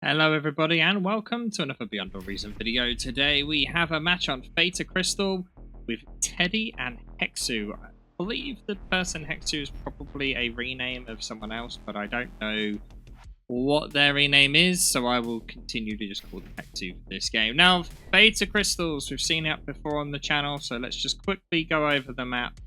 Hello everybody and welcome to another Beyond All Reason video. Today we have a match on Theta Crystal with Teddy and Hexu. I believe the person Hexu is probably a rename of someone else, but I don't know what their rename is, so I will continue to just call them Hexu for this game. Now, Theta Crystals, we've seen it before on the channel, so let's just quickly go over the map.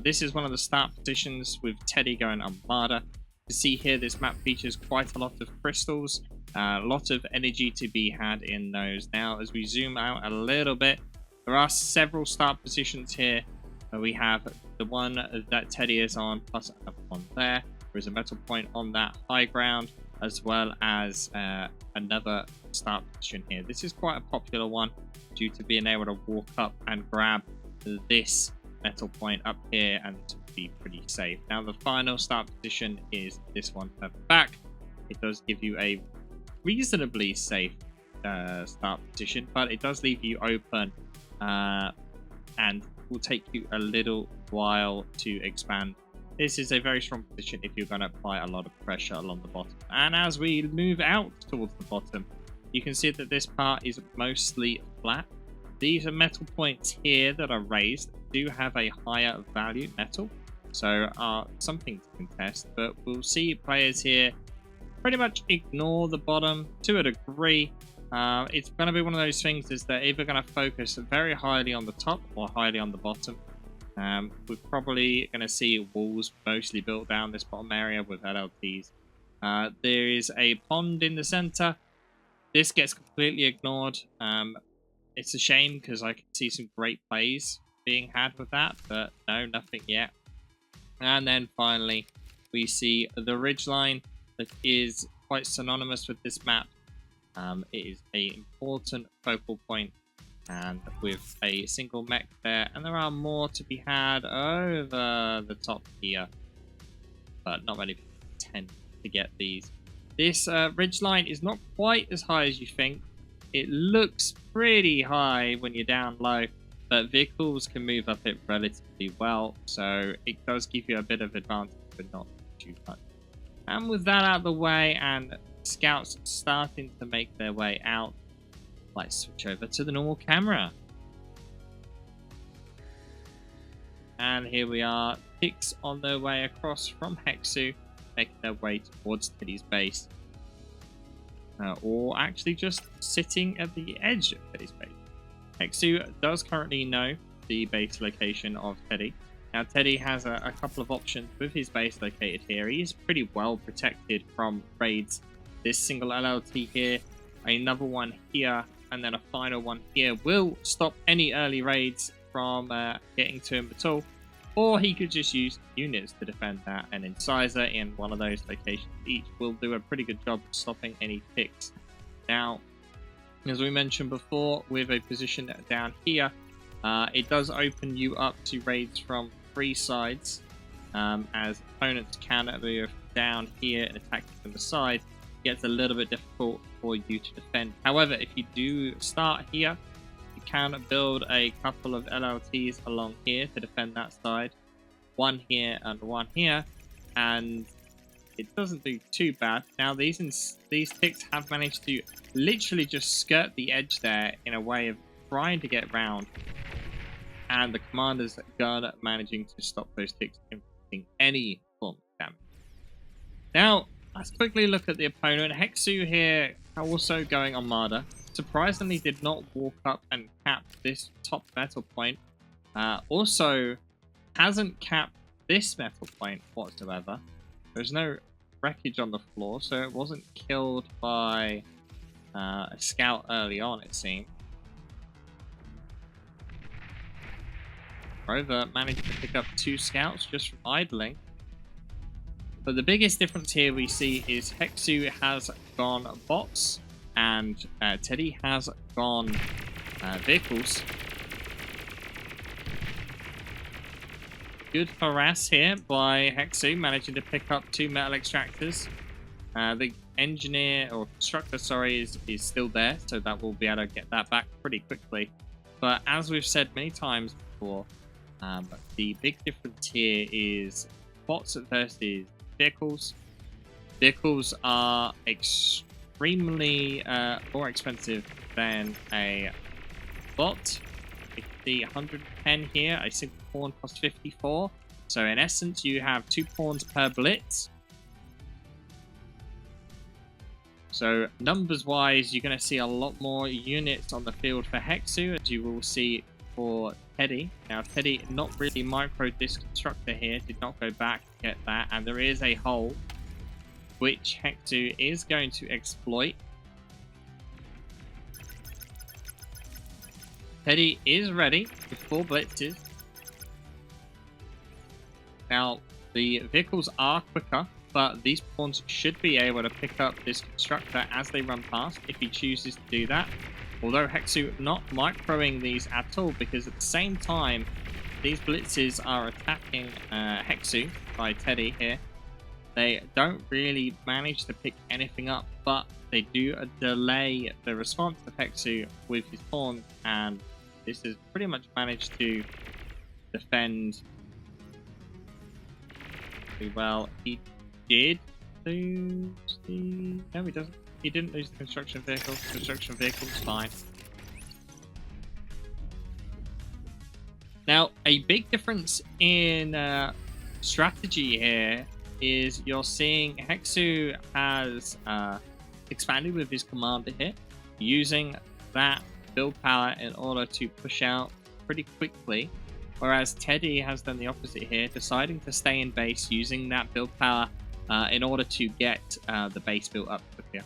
This is one of the start positions with Teddy going Armada. To see here, this map features quite a lot of crystals. A lot of energy to be had in those. Now, as we zoom out a little bit, there are several start positions here. We have the one that Teddy is on, plus another one there. There is a metal point on that high ground, as well as another start position here. This is quite a popular one due to being able to walk up and grab this metal point up here and be pretty safe. Now, the final start position is this one at the back. It does give you a reasonably safe start position, but it does leave you open and will take you a little while to expand. This is a very strong position if you're going to apply a lot of pressure along the bottom. And as we move out towards the bottom, you can see that this part is mostly flat. These are metal points here that are raised, do have a higher value metal, so are something to contest, but we'll see players here pretty much ignore the bottom to a degree. It's going to be one of those things is they're either going to focus very highly on the top or highly on the bottom. We're probably going to see walls mostly built down this bottom area with LLTs. There is a pond in the center. This gets completely ignored. It's a shame because I can see some great plays being had with that, but no, nothing yet. And then finally, we see the ridgeline that is quite synonymous with this map. It is an important focal point, and with a single mech there, and there are more to be had over the top here, but not many people tend to get these. This ridgeline is not quite as high as you think. It looks pretty high when you're down low, but vehicles can move up it relatively well, so it does give you a bit of advantage, but not too much. And with that out of the way and scouts starting to make their way out, let's switch over to the normal camera. And here we are, ticks on their way across from Hexu, making their way towards Teddy's base. Or actually just sitting at the edge of Teddy's base. Hexu does currently know the base location of Teddy. Now, Teddy has a couple of options with his base located here. He is pretty well protected from raids. This single LLT here, another one here, and then a final one here will stop any early raids from getting to him at all. Or he could just use units to defend that. An incisor in one of those locations each will do a pretty good job of stopping any ticks. Now, as we mentioned before, with a position down here, it does open you up to raids from three sides, as opponents can move down here and attack from the side. It gets a little bit difficult for you to defend. However, if you do start here, you can build a couple of LLTs along here to defend that side. One here and one here, and it doesn't do too bad. Now, these ticks have managed to literally just skirt the edge there in a way of trying to get round. And the commander's gun managing to stop those ticks inflicting any form of damage. Now, let's quickly look at the opponent. Hexu here also going Armada. Surprisingly did not walk up and cap this top metal point. Also hasn't capped this metal point whatsoever. There's no wreckage on the floor, so it wasn't killed by a scout early on, it seemed. Rover managed to pick up 2 scouts just from idling. But the biggest difference here we see is Hexu has gone bots and Teddy has gone vehicles. Good harass here by Hexu, managing to pick up 2 metal extractors. The engineer or constructor, sorry, is still there, so that will be able to get that back pretty quickly. But as we've said many times before, the big difference here is bots versus vehicles. Vehicles are extremely more expensive than a bot. You can see 110 here. A single pawn costs 54. So in essence, you have 2 pawns per blitz. So numbers-wise, you're going to see a lot more units on the field for Hexu, as you will see for Teddy. Now, Teddy, not really micro disc constructor here, did not go back to get that. And there is a hole, which Hexu is going to exploit. Teddy is ready with 4 blitzes. Now, the vehicles are quicker, but these pawns should be able to pick up this constructor as they run past if he chooses to do that. Although Hexu not microing these at all, because at the same time, these blitzes are attacking Hexu by Teddy here. They don't really manage to pick anything up, but they do delay the response of Hexu with his pawn, and this has pretty much managed to defend pretty well. He did lose the... No, he doesn't. He didn't lose the construction vehicle. Construction vehicle's fine. Now, a big difference in strategy here is you're seeing Hexu has expanded with his commander here, using that build power in order to push out pretty quickly, whereas Teddy has done the opposite here, deciding to stay in base, using that build power in order to get the base built up quicker.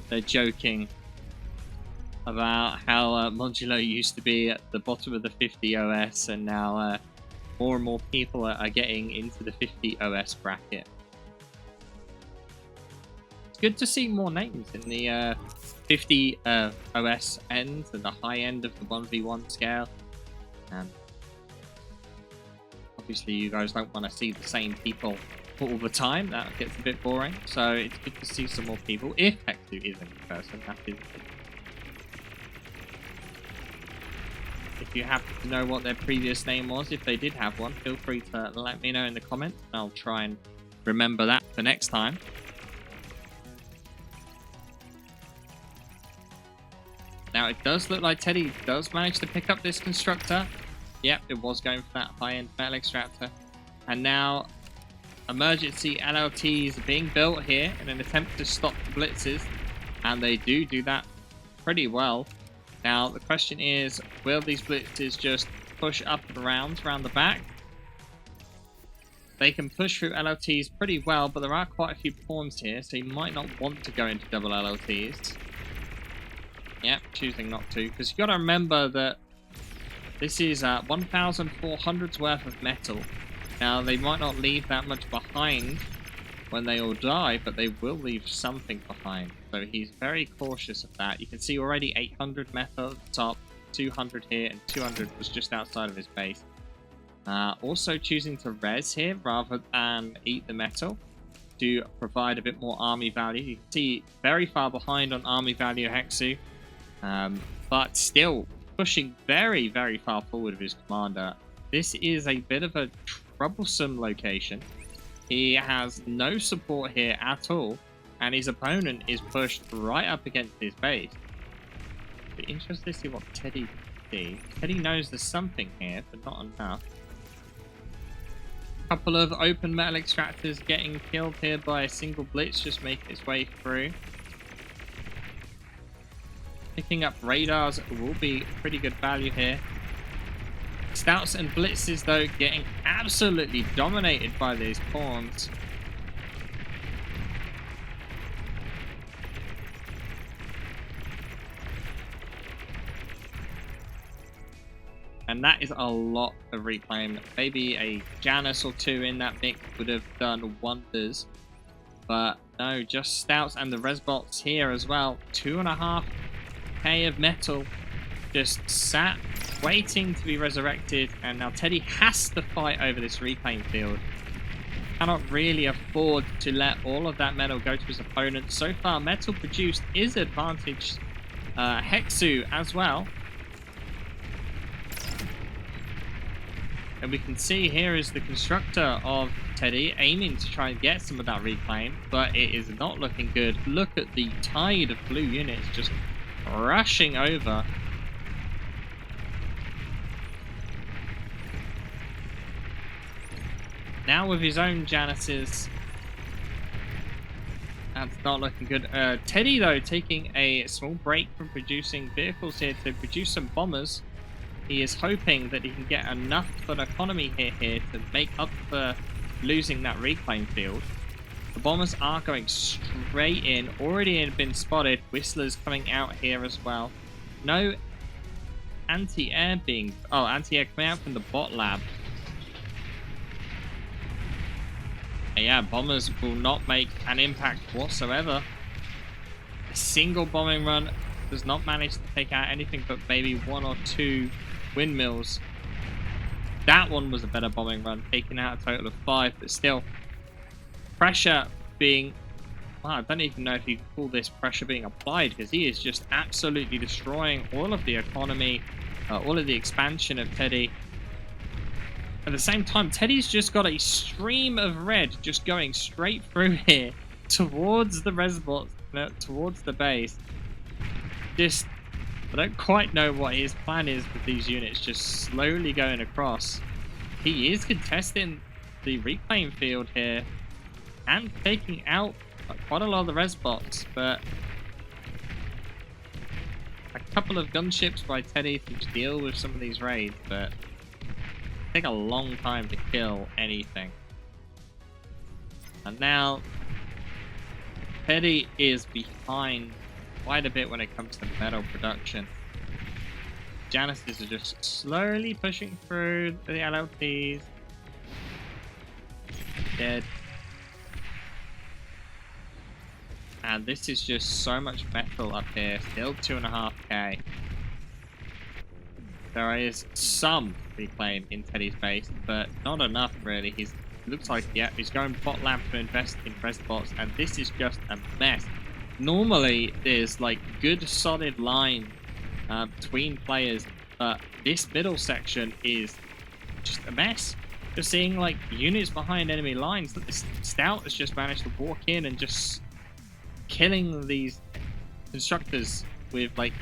They're joking about how Modulo used to be at the bottom of the 50 OS, and now more and more people are getting into the 50 OS bracket. It's good to see more names in the 50 OS end and the high end of the 1v1 scale. And obviously you guys don't want to see the same people all the time. That gets a bit boring. So it's good to see some more people. If Hexu is a new person, that is. If you happen to know what their previous name was, if they did have one, feel free to let me know in the comments. I'll try and remember that for next time. Now, it does look like Teddy does manage to pick up this constructor. Yep, it was going for that high-end metal extractor. And now, emergency LLTs are being built here in an attempt to stop the blitzes. And they do that pretty well. Now, the question is, will these blitzes just push up and around the back? They can push through LLTs pretty well, but there are quite a few pawns here, so you might not want to go into double LLTs. Yep, choosing not to, because you've got to remember that this is 1,400's worth of metal. Now, they might not leave that much behind when they all die, but they will leave something behind. So he's very cautious of that. You can see already 800 metal at the top, 200 here, and 200 was just outside of his base. Also choosing to res here rather than eat the metal to provide a bit more army value. You can see very far behind on army value Hexu, but still pushing very, very far forward with his commander. This is a bit of a troublesome location. He has no support here at all, and his opponent is pushed right up against his base. Be interested to see what Teddy sees. Teddy knows there's something here, but not enough. A couple of open metal extractors getting killed here by a single blitz, just making its way through. Picking up radars will be pretty good value here. Stouts and blitzes, though, getting absolutely dominated by these pawns. And that is a lot of Requiem. Maybe a Janus or two in that mix would have done wonders. But no, just Stouts and the Resbots here as well. 2.5k of metal just sat waiting to be resurrected, and now Teddy has to fight over this reclaim field. Cannot really afford to let all of that metal go to his opponent. So far, metal produced is advantaged Hexu as well. And we can see here is the constructor of Teddy aiming to try and get some of that reclaim, but it is not looking good. Look at the tide of blue units just rushing over. Now with his own Janices, that's not looking good. Teddy, though, taking a small break from producing vehicles here to produce some bombers. He is hoping that he can get enough of an economy here to make up for losing that reclaim field. The bombers are going straight in. Already been spotted. Whistlers coming out here as well. No anti-air being... Oh, anti-air coming out from the bot lab. And yeah, bombers will not make an impact whatsoever. A single bombing run does not manage to take out anything but maybe 1 or 2 windmills. That one was a better bombing run, taking out a total of 5, but still, pressure being... Well, I don't even know if you can call this pressure being applied, because he is just absolutely destroying all of the economy, all of the expansion of Teddy. At the same time, Teddy's just got a stream of red just going straight through here towards the reservoir, towards the base. Just, I don't quite know what his plan is with these units just slowly going across. He is contesting the reclaim field here and taking out quite a lot of the res bots, but a couple of gunships by Teddy to deal with some of these raids, but take a long time to kill anything. And now Teddy is behind quite a bit when it comes to metal production. Janices are just slowly pushing through the LLTs. Dead. And this is just so much metal up here. Still 2.5k. There is some reclaim in Teddy's base, but not enough really. Looks like, yeah, he's going bot lab to invest in res bots, and this is just a mess. Normally, there's like good solid line between players, but this middle section is just a mess. You're seeing like units behind enemy lines that the scout has just managed to walk in and just killing these constructors with like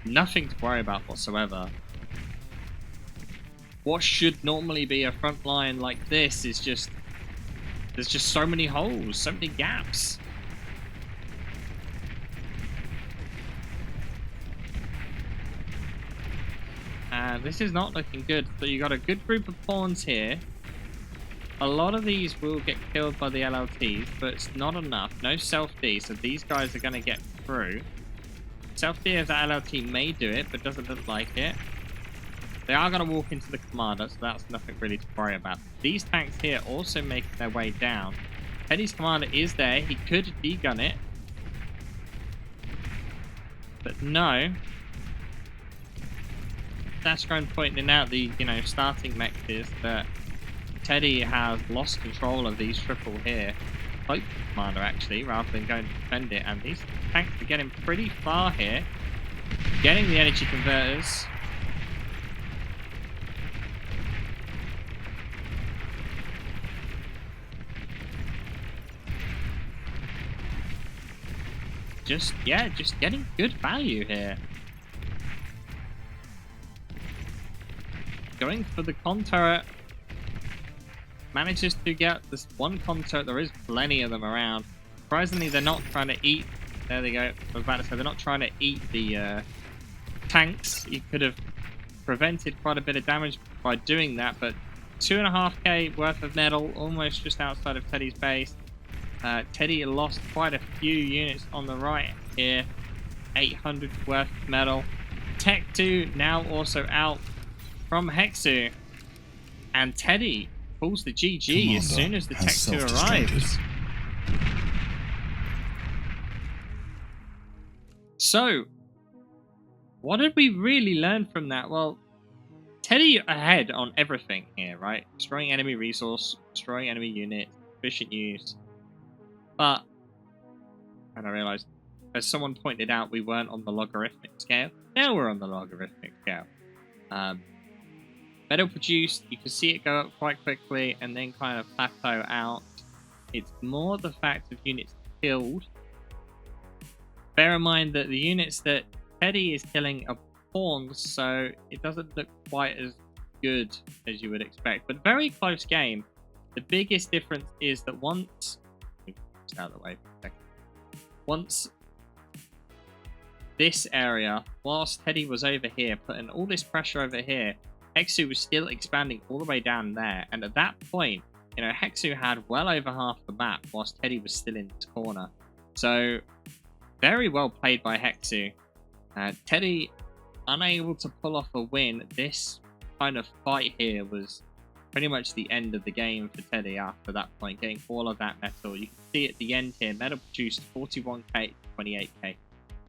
nothing to worry about whatsoever. What should normally be a front line like this is just, there's just so many holes, so many gaps. This is not looking good. So you got a good group of pawns here. A lot of these will get killed by the LLTs, but it's not enough. No self-D, so these guys are going to get through. Self-D as an LLT may do it, but doesn't look like it. They are going to walk into the commander, so that's nothing really to worry about. These tanks here also making their way down. Teddy's commander is there. He could degun it. But no. That's going pointing out the, starting mechs is that Teddy has lost control of these triple here. Both commander actually, rather than going to defend it. And these tanks are getting pretty far here. Getting the energy converters. Just getting good value here. Going for the con turret. Manages to get this one con turret. There is plenty of them around. Surprisingly, they're not trying to eat. There they go. I was about to say, they're not trying to eat the tanks. You could have prevented quite a bit of damage by doing that, but 2.5k worth of metal, almost just outside of Teddy's base. Teddy lost quite a few units on the right here. 800 worth of metal. Tech 2 now also out from Hexu. And Teddy pulls the GG Commander as soon as the Tech 2 arrives. So, what did we really learn from that? Well, Teddy ahead on everything here, right? Destroying enemy resource, destroying enemy units, efficient use. But, and I realized, as someone pointed out, we weren't on the logarithmic scale. Now we're on the logarithmic scale. Metal produced, you can see it go up quite quickly and then kind of plateau out. It's more the fact of units killed. Bear in mind that the units that Teddy is killing are pawns, so it doesn't look quite as good as you would expect. But very close game. The biggest difference is that once out of the way for a second. Once this area, whilst Teddy was over here, putting all this pressure over here, Hexu was still expanding all the way down there. And at that point, you know, Hexu had well over half the map, whilst Teddy was still in this corner. So, very well played by Hexu. Teddy, unable to pull off a win. This kind of fight here was pretty much the end of the game for Teddy after that point, getting all of that metal. You can see at the end here, metal produced 41k to 28k.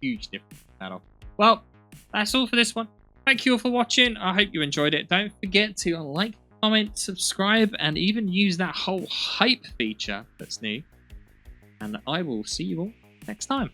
Huge difference in metal. Well, that's all for this one. Thank you all for watching. I hope you enjoyed it. Don't forget to like, comment, subscribe, and even use that whole hype feature that's new. And I will see you all next time.